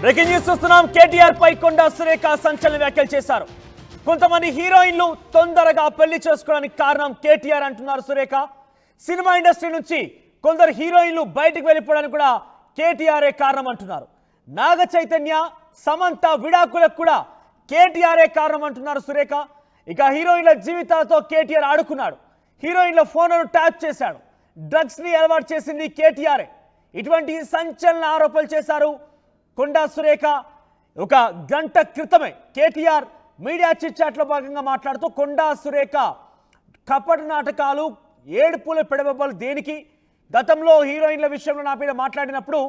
Breaking news చూస్తున్నాం. కేటీఆర్ పై కొండా సురేఖ సంచలన వ్యాఖ్యలు చేశారు. కొంతమంది హీరోయిన్లు తొందరగా పెళ్లి చేసుకోవడానికి కారణం కేటీఆర్ అంటున్నారు సురేఖ. సినిమా ఇండస్ట్రీ నుంచి కొందరు హీరోయిన్లు బయటికి వెళ్ళిపోవడానికి కూడా కేటీఆర్ఏ కారణం అంటున్నారు. నాగ చైతన్య, సమంత విడాకులకు కూడా కేటీఆర్ఏ కారణం అంటున్నారు సురేఖ. ఇక హీరోయిన్ల జీవితాలతో కేటీఆర్ ఆడుకున్నాడు. హీరోయిన్ల ఫోన్లను ట్యాప్ చేశాడు. డ్రగ్స్ ని అలవాటు చేసింది కేటీఆర్ఏ. ఇటువంటి సంచలన ఆరోపణలు చేశారు కొండా సురేఖ. ఒక గంట క్రితమే కేటీఆర్ మీడియా చిట్ చాట్లో భాగంగా మాట్లాడుతూ కొండా సురేఖ కపట నాటకాలు, ఏడుపుల పెడబొబ్బలు దేనికి, గతంలో హీరోయిన్ల విషయంలో నా మీద మాట్లాడినప్పుడు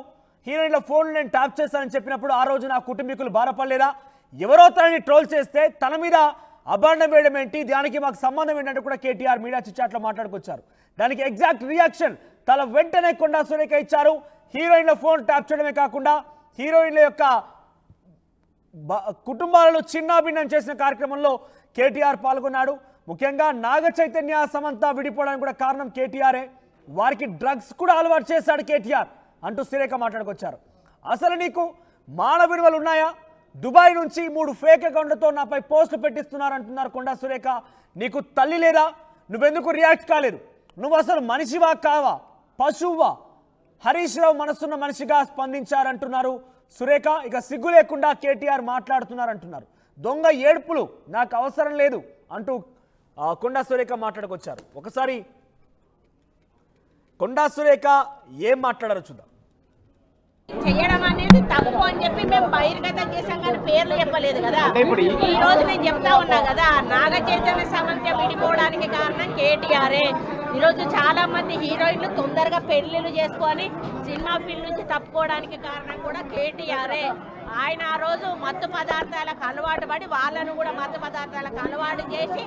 హీరోయిన్ల ఫోన్లు నేను ట్యాప్ చేస్తానని చెప్పినప్పుడు ఆ రోజు నా కుటుంబీకులు బాధపడలేదా, ఎవరో తనని ట్రోల్ చేస్తే తన మీద అభాండం వేయడం ఏంటి, దానికి మాకు సంబంధం ఏంటంటే కూడా కేటీఆర్ మీడియా చిట్ చాట్లో మాట్లాడుకొచ్చారు. దానికి ఎగ్జాక్ట్ రియాక్షన్ తన వెంటనే కొండా సురేఖ ఇచ్చారు. హీరోయిన్ల ఫోన్ ట్యాప్ చేయడమే కాకుండా హీరోయిన్ల యొక్క కుటుంబాలను చిన్నాభిన్నం చేసిన కార్యక్రమంలో కేటీఆర్ పాల్గొన్నాడు. ముఖ్యంగా నాగ చైతన్య, సమంత విడిపోవడానికి కూడా కారణం కేటీఆర్ఏ. వారికి డ్రగ్స్ కూడా అలవాటు చేశాడు కేటీఆర్ అంటూ సురేఖ మాట్లాడుకొచ్చారు. అసలు నీకు మానవ విలువలు ఉన్నాయా? దుబాయ్ నుంచి 3 ఫేక్ అకౌంట్లతో నాపై పోస్టులు పెట్టిస్తున్నారంటున్నారు కొండా సురేఖ. నీకు తల్లి లేదా? నువ్వెందుకు రియాక్ట్ కాలేదు? నువ్వు అసలు మనిషివా కావా, పశువువా? హరీష్ రావు మనసున్న మనిషిగా స్పందించారంటున్నారు సురేఖ. ఇక సిగ్గు లేకుండా కేటీఆర్ మాట్లాడుతున్నారంటున్నారు. దొంగ ఏడుపులు నాకు అవసరం లేదు అంటూ కొండా సురేఖ మాట్లాడుకొచ్చారు. ఒకసారి కొండా సురేఖ ఏం మాట్లాడారో చూద్దాం. చేయడం అనేది తప్పు అని చెప్పి మేము బహిర్గతం చేసాం, కానీ పేర్లు చెప్పలేదు కదా. ఈ రోజు నేను చెప్తా ఉన్నా కదా, నాగ చైతన్య, సమంత విడిపోవడానికి కారణం కేటీఆర్ఏ. ఈరోజు చాలా మంది హీరోయిన్లు తొందరగా పెళ్లిళ్ళు చేసుకొని సినిమా ఫీల్డ్ నుంచి తప్పుకోవడానికి కారణం కూడా కేటీఆర్ఏ. ఆయన ఆ రోజు మత్తు పదార్థాలకు అలవాటు పడి వాళ్ళను కూడా మత్తు పదార్థాలకు అలవాటు చేసి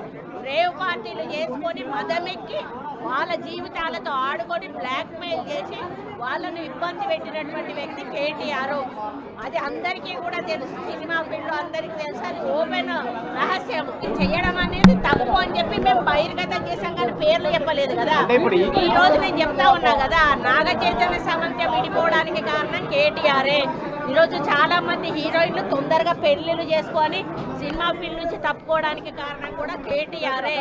రేవ్ పార్టీలు చేసుకొని మదమెక్కి వాళ్ళ జీవితాలతో ఆడుకొని బ్లాక్మెయిల్ చేసి వాళ్ళను ఇబ్బంది పెట్టినటువంటి వ్యక్తి కేటీఆర్. అది అందరికీ కూడా తెలుసు, సినిమా ఫీల్డ్ అందరికీ తెలుసు, అది ఓపెన్ రహస్యం. చేయడం అనేది తప్పు అని చెప్పి మేము బహిర్గతం చేసాం, కానీ పేర్లు చెప్పలేదు కదా. ఈ రోజు నేను చెప్తా ఉన్నా కదా, నాగ చైతన్య, సమంత విడిపోవడానికి కారణం కేటీఆర్ఏ. ఈరోజు చాలా మంది హీరోయిన్లు తొందరగా పెళ్లిళ్ళు చేసుకొని సినిమా ఫీల్డ్ నుంచి తప్పుకోవడానికి కారణం కూడా కేటీఆర్ఏ.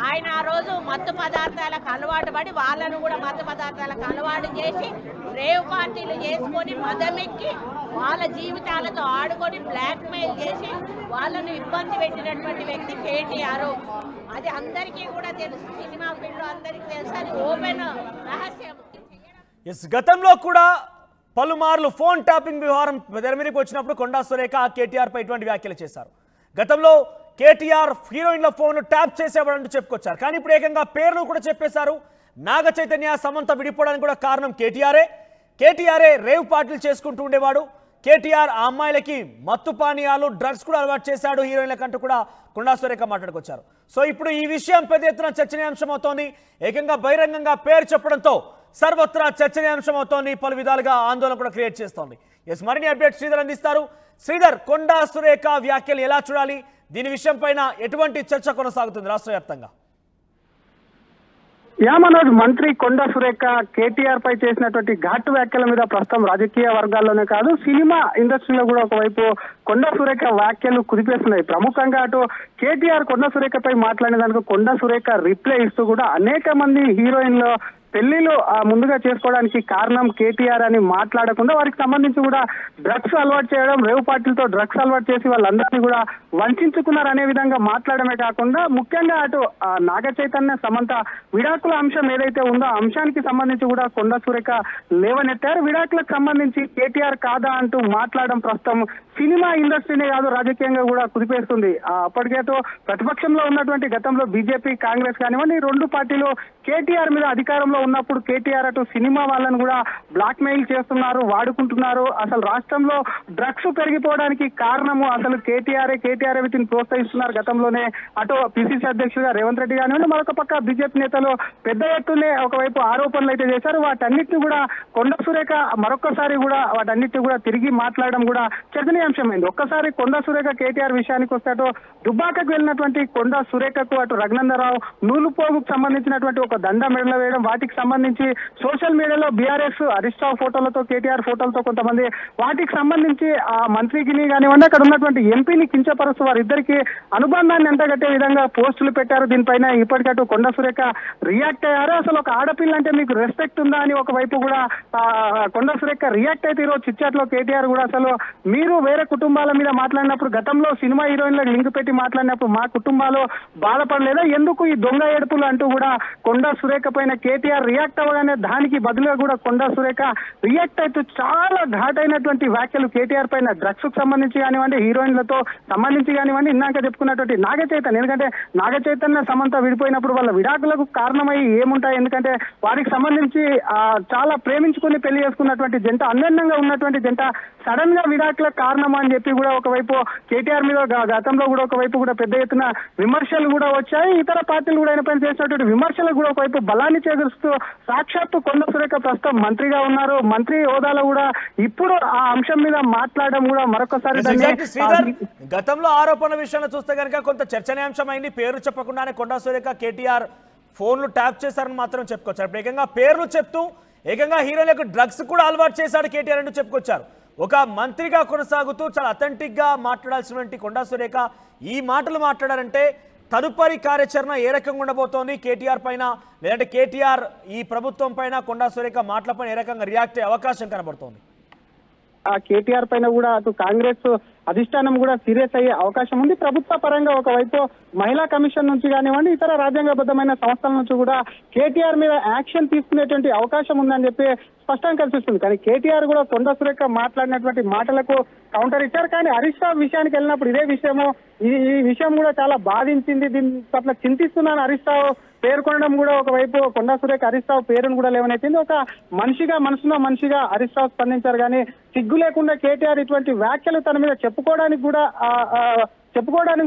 ఆయన ఆ రోజు మత్తు పదార్థాలకు అలవాటు పడి వాళ్ళను కూడా మత్తు పదార్థాలకు అలవాటు చేసి రేవ్ పార్టీలు చేసుకొని మదమెక్కి వాళ్ళ జీవితాలతో ఆడుకొని బ్లాక్మెయిల్ చేసి వాళ్ళను ఇబ్బంది పెట్టినటువంటి వ్యక్తి కేటీఆర్. అది అందరికీ కూడా తెలుసు, సినిమా ఫీల్డ్ అందరికీ తెలుసు, అది ఓపెన్ రహస్యం. గతంలో కూడా పలుమార్లు ఫోన్ ట్యాపింగ్ వ్యవహారం తెర మీదకి వచ్చినప్పుడు కొండా సురేఖ కేటీఆర్ పై ఇటువంటి వ్యాఖ్యలు చేశారు. గతంలో కేటీఆర్ హీరోయిన్ల ఫోన్ ట్యాప్ చేసేవాడంటూ చెప్పుకొచ్చారు. కానీ ఇప్పుడు ఏకంగా పేర్లు కూడా చెప్పేశారు. నాగ చైతన్య, సమంత విడిపోవడానికి కూడా కారణం కేటీఆర్ఏ రేవ్ పార్టీలు చేసుకుంటూ ఉండేవాడు. కేటీఆర్ ఆ అమ్మాయిలకి మత్తు పానీయాలు, డ్రగ్స్ కూడా అలవాటు చేశాడు హీరోయిన్లకంటూ కూడా కొండా సురేఖ మాట్లాడుకొచ్చారు. సో ఇప్పుడు ఈ విషయం పెద్ద ఎత్తున చర్చనీయాంశం అవుతోంది. ఏకంగా బహిరంగంగా పేరు చెప్పడంతో సర్వత్రా చర్చనీయాంశం అవుతోంది. పలు విధాలుగా ఆందోళన కూడా క్రియేట్ చేస్తోంది. మరిన్ని అప్డేట్ శ్రీధర్ అందిస్తారు. శ్రీధర్, కొండా సురేఖ వ్యాఖ్యలు ఎలా చూడాలి? దీని విషయం పైన ఎటువంటి చర్చ కొనసాగుతుంది రాష్ట్ర వ్యాప్తంగా? మనోజ్, మంత్రి కొండా సురేఖ కేటీఆర్ పై చేసినటువంటి ఘాటు వ్యాఖ్యల మీద ప్రస్తుతం రాజకీయ వర్గాల్లోనే కాదు, సినిమా ఇండస్ట్రీలో కూడా ఒకవైపు కొండా సురేఖ వ్యాఖ్యలు కుదిపేస్తున్నాయి. ప్రముఖంగా అటు కేటీఆర్ కొండా సురేఖపై మాట్లాడిన దానికి కొండా సురేఖ రిప్లై ఇస్తూ కూడా అనేక మంది హీరోయిన్లు పెళ్లిలు ముందుగా చేసుకోవడానికి కారణం కేటీఆర్ అని మాట్లాడకుండా వారికి సంబంధించి కూడా డ్రగ్స్ అలవాటు చేయడం, రేవ్ పార్టీలతో డ్రగ్స్ అలవాటు చేసి వాళ్ళందరినీ కూడా వంచుకున్నారు అనే విధంగా మాట్లాడమే కాకుండా ముఖ్యంగా అటు నాగ చైతన్య, సమంత విడాకుల అంశం ఏదైతే ఉందో ఆ అంశానికి సంబంధించి కూడా కొండా సురేఖ లేవనెత్తారు. విడాకులకు సంబంధించి కేటీఆర్ కాదా అంటూ మాట్లాడడం ప్రస్తుతం సినిమా ఇండస్ట్రీనే కాదు రాజకీయంగా కూడా కుదిపేస్తుంది. అప్పటికేతో ప్రతిపక్షంలో ఉన్నటువంటి గతంలో బీజేపీ, కాంగ్రెస్ కానివ్వండి, 2 పార్టీలు కేటీఆర్ మీద అధికారంలో ఉన్నప్పుడు కేటీఆర్ అటు సినిమా వాళ్ళని కూడా బ్లాక్ మెయిల్ చేస్తున్నారు, వాడుకుంటున్నారు. అసలు రాష్ట్రంలో డ్రగ్స్ పెరిగిపోవడానికి కారణము అసలు కేటీఆర్ వీటిని ప్రోత్సహిస్తున్నారు. గతంలోనే అటు పిసిసి అధ్యక్షుడిగా రేవంత్ రెడ్డి కానివ్వండి, మరొక పక్క బీజేపీ నేతలు పెద్ద ఎత్తునే ఒకవైపు ఆరోపణలు అయితే చేశారు. వాటన్నిటిని కూడా కొండా సురేఖ మరొకసారి కూడా వాటన్నిటిని కూడా తిరిగి మాట్లాడడం కూడా చర్చనీయాంశమైంది. ఒక్కసారి కొండా సురేఖ కేటీఆర్ విషయానికి వస్తే అటు దుబ్బాకకు వెళ్ళినటువంటి కొండా సురేఖకు అటు రఘునందరావు నూలుపోగుకు సంబంధించినటువంటి ఒక దండ మెడలో వేయడం, వాటికి దానికి సంబంధించి సోషల్ మీడియాలో బీఆర్ఎస్ హరీష్ రావు ఫోటోలతో కేటీఆర్ ఫోటోలతో కొంతమంది వాటికి సంబంధించి ఆ మంత్రికి కానివ్వండి అక్కడ ఉన్నటువంటి ఎంపీని కించపరుస్తూ వారిద్దరికి అనుబంధాన్ని ఎంతగట్టే విధంగా పోస్టులు పెట్టారు. దీనిపైన ఇప్పటికట్టు కొండ సురేఖ రియాక్ట్ అయ్యారు. అసలు ఒక ఆడపిల్ల అంటే మీకు రెస్పెక్ట్ ఉందా అని ఒకవైపు కూడా కొండ సురేఖ రియాక్ట్ అయితే ఈరోజు చిట్చాట్లో కేటీఆర్ కూడా అసలు మీరు వేరే కుటుంబాల మీద మాట్లాడినప్పుడు గతంలో సినిమా హీరోయిన్లకు లింక్ పెట్టి మాట్లాడినప్పుడు మా కుటుంబాలు బాధపడలేదా, ఎందుకు ఈ దొంగ ఏడుపులు అంటూ కూడా కొండ సురేఖ పైన కేటీఆర్ రియాక్ట్ అవ్వగానే దానికి బదులుగా కూడా కొండ సురేఖ రియాక్ట్ అయితే చాలా ఘాటైనటువంటి వ్యాఖ్యలు కేటీఆర్ పైన డ్రగ్స్ కు సంబంధించి కానివ్వండి హీరోయిన్లతో సంబంధించి కానివ్వండి ఇందాక చెప్పుకున్నటువంటి నాగ చైతన్య, ఎందుకంటే నాగ చైతన్య సమంత విడిపోయినప్పుడు వాళ్ళ విడాకులకు కారణమై ఏముంటాయి, ఎందుకంటే వారికి సంబంధించి చాలా ప్రేమించుకుని పెళ్లి చేసుకున్నటువంటి జంట, అన్యోన్యంగా ఉన్నటువంటి జంట సడన్ గా విడాకులకు కారణం అని చెప్పి కూడా ఒకవైపు కేటీఆర్ మీద గతంలో కూడా ఒకవైపు కూడా పెద్ద ఎత్తున విమర్శలు కూడా వచ్చాయి. ఇతర పార్టీలు కూడా ఆయన పైన చేసినటువంటి విమర్శలకు కూడా ఒకవైపు బలాన్ని చేకూరుస్తూ సాక్షాత్తు కొండ సురేఖ ప్రస్తుతం మంత్రిగా ఉన్నారు. మంత్రి హోదాలో కూడా ఇప్పుడు ఆ అంశం మీద మాట్లాడడం కూడా మరొకసారి గతంలో ఆరోపణ విషయంలో చూస్తే కనుక కొంత చర్చనీయాంశం అయింది. పేరు చెప్పకుండానే కొండ సురేఖ కేటీఆర్ ఫోన్లు ట్యాప్ చేశారని మాత్రం చెప్పుకొచ్చారు. ఇప్పుడు ఏకంగా పేర్లు చెప్తూ ఏకంగా హీరోలకు డ్రగ్స్ కూడా అలవాటు చేశాడు కేటీఆర్ అంటూ చెప్పుకొచ్చారు. ఒక మంత్రిగా కొనసాగుతూ చాలా అథెంటిక్ గా మాట్లాడాల్సినటువంటి కొండ సురేఖ ఈ మాటలు మాట్లాడారంటే తదుపరి కార్యాచరణ ఏ రకంగా ఉండబోతోంది కేటీఆర్ పైన, లేదంటే కేటీఆర్ ఈ ప్రభుత్వం పైన కొండ సురేఖ మాటల పైన ఏ రకంగా రియాక్ట్ అయ్యే అవకాశం కనబడుతోంది? కేటీఆర్ పైన కూడా అటు కాంగ్రెస్ అధిష్టానం కూడా సీరియస్ అయ్యే అవకాశం ఉంది. ప్రభుత్వ పరంగా ఒకవైపు మహిళా కమిషన్ నుంచి కానివ్వండి ఇతర రాజ్యాంగబద్ధమైన సంస్థల నుంచి కూడా కేటీఆర్ మీద యాక్షన్ తీసుకునేటువంటి అవకాశం ఉందని చెప్పి స్పష్టంగా కనిపిస్తుంది. కానీ కేటీఆర్ కూడా కొండ సురేఖ మాట్లాడినటువంటి మాటలకు కౌంటర్ ఇచ్చారు. కానీ హరీష్ రావు విషయానికి వెళ్ళినప్పుడు ఇదే విషయము ఈ విషయం కూడా చాలా బాధించింది, దీని పట్ల చింతిస్తున్నాను హరీష్ రావు పేర్కొనడం కూడా ఒకవైపు కొండ సురేఖ హరీష్ రావు పేరును కూడా లేవనైతుంది. ఒక మనిషిగా మనసులో మనిషిగా హరీష్ రావు స్పందించారు. కానీ సిగ్గు లేకుండా కేటీఆర్ ఇటువంటి వ్యాఖ్యలు తన మీద చెప్పుకోవడానికి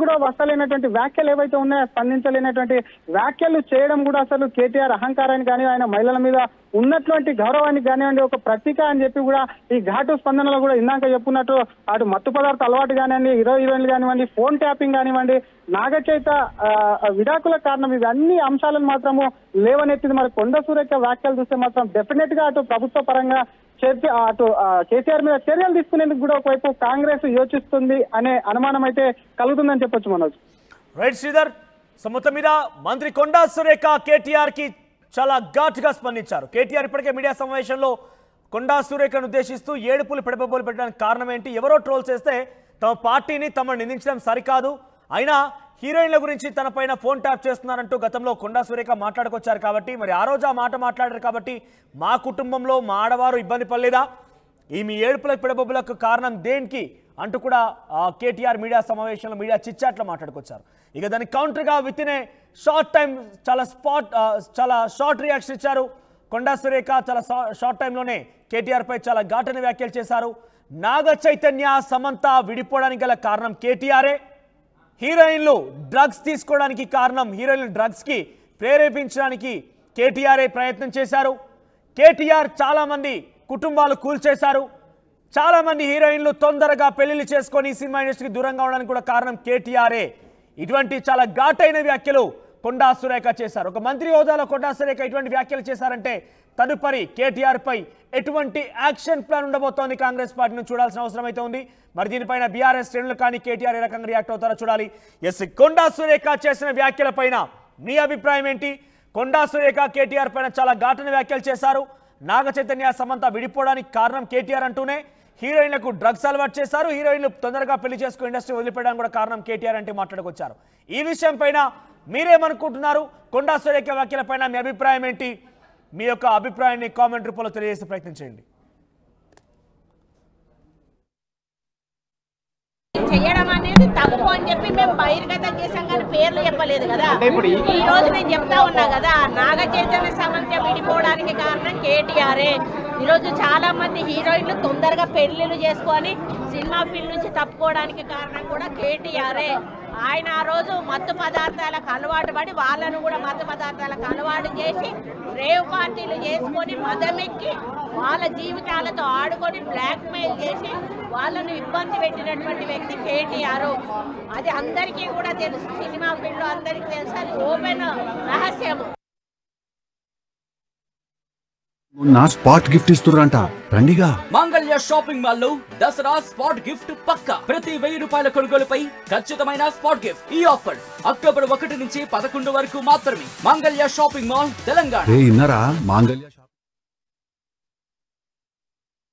కూడా వస్తలేనటువంటి వ్యాఖ్యలు ఏవైతే ఉన్నాయో స్పందించలేనటువంటి వ్యాఖ్యలు చేయడం కూడా అసలు కేటీఆర్ అహంకారానికి కానీ ఆయన మహిళల మీద ఉన్నటువంటి గౌరవానికి కానివ్వండి ఒక ప్రతీక అని చెప్పి కూడా ఈ ఘాటు స్పందనలో కూడా ఇందాక చెప్పుకున్నట్టు అటు మత్తు పదార్థ అలవాటు కానివ్వండి హీరోయిన్లు కానివ్వండి ఫోన్ ట్యాపింగ్ కానివ్వండి నాగచైత విడాకుల కారణం ఇవి అన్ని అంశాలను మాత్రము లేవనెత్తింది. మరి కొండ సురేఖ వ్యాఖ్యలు చూస్తే మాత్రం డెఫినెట్ గా అటు ప్రభుత్వ పరంగా అటు కేసీఆర్ మీద చర్యలు తీసుకునేందుకు కూడా ఒకవైపు కాంగ్రెస్ యోచిస్తుంది అనే అనుమానం అయితే కలుగుతుందని చెప్పొచ్చు మనోజ్. రైట్ శ్రీధర్, సో మొత్తం మీద మంత్రి కొండా సురేఖ కేటీఆర్ కి చాలా ఘాటుగా స్పందించారు. కేటీఆర్ ఇప్పటికే మీడియా సమావేశంలో కొండా సురేఖను ఉద్దేశిస్తూ ఏడుపులు పెడబోలు పెట్టడానికి కారణం ఏంటి, ఎవరో ట్రోల్ చేస్తే తమ పార్టీని తమను నిందించడం సరికాదు, అయినా హీరోయిన్ల గురించి తన పైన ఫోన్ ట్యాప్ చేస్తున్నారంటూ గతంలో కొండా సురేఖ మాట్లాడుకొచ్చారు కాబట్టి మరి ఆ రోజు ఆ మాట మాట్లాడారు కాబట్టి మా కుటుంబంలో మా ఆడవారు ఇబ్బంది పడలేదా, ఈ మీ ఏడుపుల పిడబొబ్బులకు కారణం దేనికి అంటూ కూడా కేటీఆర్ మీడియా సమావేశంలో మీడియా చిట్చాట్లో మాట్లాడుకొచ్చారు. ఇక దానికి కౌంటర్గా within a short time చాలా షార్ట్ రియాక్షన్ ఇచ్చారు కొండా సురేఖ. చాలా షార్ట్ టైంలోనే కేటీఆర్ పై చాలా ఘాటన వ్యాఖ్యలు చేశారు. నాగ చైతన్య సమంత విడిపోవడానికి గల కారణం కేటీఆరే, హీరోయిన్లు డ్రగ్స్ తీసుకోవడానికి కారణం, హీరోయిన్లు డ్రగ్స్కి ప్రేరేపించడానికి కేటీఆర్ఏ ప్రయత్నం చేశారు. కేటీఆర్ చాలామంది కుటుంబాలు కూల్చేశారు, చాలామంది హీరోయిన్లు తొందరగా పెళ్లిళ్ళు చేసుకొని సినిమా ఇండస్ట్రీకి దూరంగా ఉండడానికి కూడా కారణం కేటీఆర్ఏ. ఇటువంటి చాలా ఘాటైన వ్యాఖ్యలు కొండా సురేఖ చేశారు. ఒక మంత్రి హోదాలో కొండా సురేఖ ఇటువంటి వ్యాఖ్యలు చేశారంటే తదుపరి కేటీఆర్ పై ఎటువంటి యాక్షన్ ప్లాన్ ఉండబోతోంది కాంగ్రెస్ పార్టీని చూడాల్సిన అవసరం అయితే ఉంది. మరి దీనిపైన బీఆర్ఎస్ శ్రేణులు కానీ కేటీఆర్ ఏ రకంగా రియాక్ట్ అవుతారో చూడాలి. ఎస్, కొండా సురేఖ చేసిన వ్యాఖ్యల పైన మీ అభిప్రాయం ఏంటి? కొండా సురేఖ కేటీఆర్ పైన చాలా ఘాటన వ్యాఖ్యలు చేశారు. నాగ చైతన్య సమంత విడిపోవడానికి కారణం కేటీఆర్ అంటూనే హీరోయిన్లకు డ్రగ్స్ అలవాటు చేశారు, హీరోయిన్లు తొందరగా పెళ్లి చేసుకుని ఇండస్ట్రీ వదిలిపెట్టడానికి కూడా కారణం కేటీఆర్ అంటే మాట్లాడుకొచ్చారు. ఈ విషయం పైన మీరేమనుకుంటున్నారు? కొండా సురేఖ వ్యాఖ్యల పైన మీ అభిప్రాయం ఏంటి? మీ యొక్క అభిప్రాయాన్ని కామెంట్ రూపంలో తెలియజేసే ప్రయత్నం చేయండి. చేయడం అనేది తప్పు అని చెప్పి మేము బహిర్గతం చేసాం కానీ పేర్లు చెప్పలేదు కదా. ఈ రోజు నేను చెప్తా ఉన్నా కదా, నాగ చైతన్య సమంత విడిపోవడానికి కారణం కేటీఆరే. ఈరోజు చాలా మంది హీరోయిన్లు తొందరగా పెళ్లిళ్ళు చేసుకొని సినిమా ఫీల్డ్ నుంచి తప్పుకోవడానికి కారణం కూడా కేటీఆరే. ఆయన ఆ రోజు మత్తు పదార్థాలకు అలవాటు పడి వాళ్ళను కూడా మత్తు పదార్థాలకు అలవాటు చేసి రేవ్ పార్టీలు చేసుకొని మదమెక్కి వాళ్ళ జీవితాలతో ఆడుకొని బ్లాక్మెయిల్ చేసి వాళ్ళను ఇబ్బంది పెట్టినటువంటి వ్యక్తి కేటీఆర్. అది అందరికీ కూడా తెలుసు, సినిమా ఫీల్డ్ అందరికీ తెలుసు, అది ఓపెన్ రహస్యము. నా స్పాట్ గిఫ్ట్ ఇస్తుర్రంట రండిగా. మాంగళ్య షాపింగ్ మాల్ లో దసరా స్పాట్ గిఫ్ట్ పక్కా. ప్రతి 1000 రూపాయల కొనుగోలుపై ఖచ్చితమైన స్పాట్ గిఫ్ట్. ఈ ఆఫర్ అక్టోబర్ 1 నుంచి 11 వరకు మాత్రమే. మాంగళ్య షాపింగ్ మాల్, తెలంగాణ. ఇన్నరా మాంగళ్య